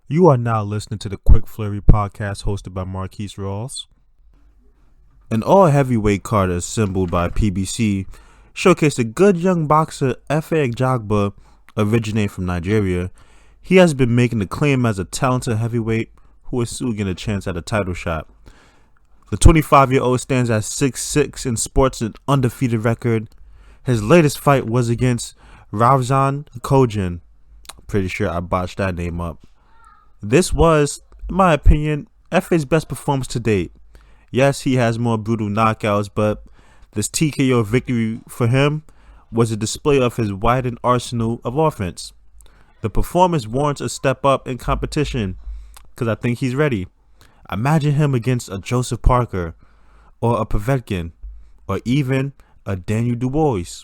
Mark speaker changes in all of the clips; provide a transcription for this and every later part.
Speaker 1: You are now listening to the Quick Flurry podcast hosted by Marquise Rawls. An all-heavyweight card assembled by PBC showcased a good young boxer Efe Ajagba, originating from Nigeria. He has been making the claim as a talented heavyweight who is soon getting a chance at a title shot. The 25-year-old stands at 6'6" and sports an undefeated record. His latest fight was against Ravzan Kojin. Pretty sure I botched that name up. This was, in my opinion, Efe's best performance to date. Yes, he has more brutal knockouts, but this TKO victory for him was a display of his widened arsenal of offense. The performance warrants a step up in competition because I think he's ready. Imagine him against a Joseph Parker or a Povetkin or even a Daniel Dubois.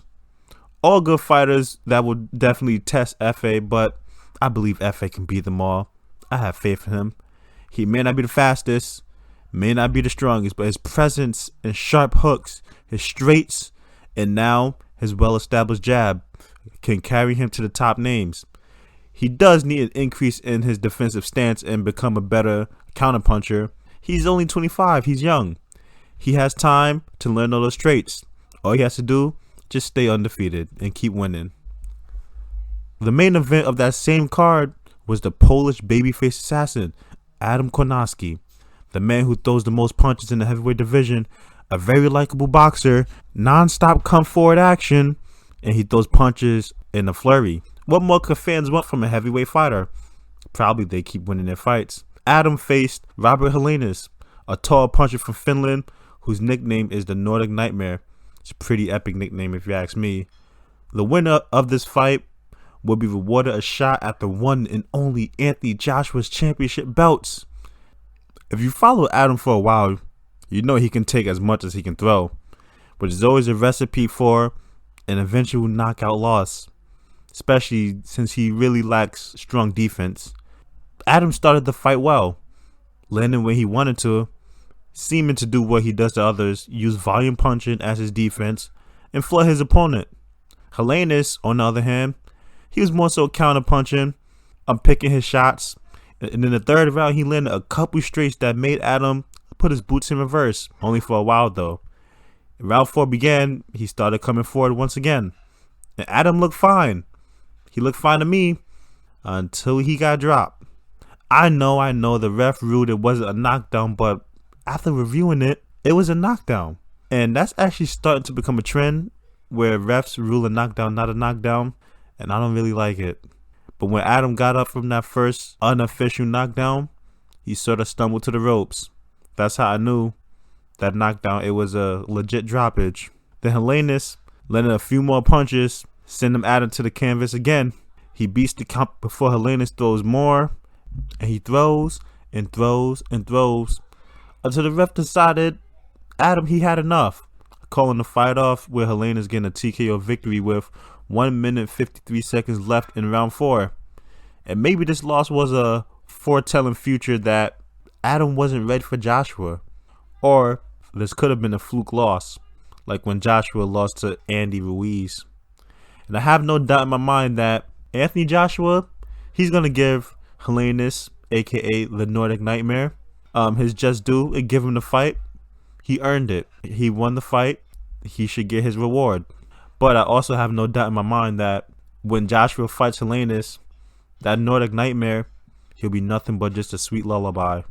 Speaker 1: All good fighters that will definitely test Efe, but I believe Efe can beat them all. I have faith in him. He may not be the fastest, may not be the strongest, but his presence and sharp hooks, his straights, and now his well-established jab can carry him to the top names. He does need an increase in his defensive stance and become a better counterpuncher. He's only 25. He's young. He has time to learn all those traits. All he has to do, just stay undefeated and keep winning. The main event of that same card was the Polish babyface assassin, Adam Kownacki, the man who throws the most punches in the heavyweight division, a very likable boxer, non-stop come forward action, and he throws punches in a flurry. What more could fans want from a heavyweight fighter? Probably they keep winning their fights. Adam faced Robert Helenius, a tall puncher from Finland whose nickname is the Nordic Nightmare. It's a pretty epic nickname if you ask me. The winner of this fight will be rewarded a shot at the one and only Anthony Joshua's championship belts. If you follow Adam for a while, you know he can take as much as he can throw, which is always a recipe for an eventual knockout loss, especially since he really lacks strong defense. Adam started the fight well, landing when he wanted to, seeming to do what he does to others, use volume punching as his defense, and flood his opponent. Helenius, on the other hand, he was more so counter-punching, picking his shots. And in the third round, he landed a couple straights that made Adam put his boots in reverse, only for a while though. Round 4 began, he started coming forward once again. And Adam looked fine. He looked fine to me until he got dropped. I know, the ref ruled it wasn't a knockdown, but after reviewing it, it was a knockdown. And that's actually starting to become a trend where refs rule a knockdown, not a knockdown. And I don't really like it. But when Adam got up from that first unofficial knockdown, he sort of stumbled to the ropes. That's how I knew that knockdown, it was a legit droppage. Then Helenius landed a few more punches, sending Adam to the canvas again. He beats the count before Helenius throws more. And he throws and throws and throws until the ref decided Adam, he had enough, calling the fight off with Helenius getting a TKO victory with 1 minute 53 seconds left in round 4. And maybe this loss was a foretelling future that Adam wasn't ready for Joshua. Or this could have been a fluke loss, like when Joshua lost to Andy Ruiz. And I have no doubt in my mind that Anthony Joshua, he's going to give Helenius, aka the Nordic Nightmare, his just due and give him the fight. He earned it. He won the fight. He should get his reward. But I also have no doubt in my mind that when Joshua fights Helenius, that Nordic Nightmare, he'll be nothing but just a sweet lullaby.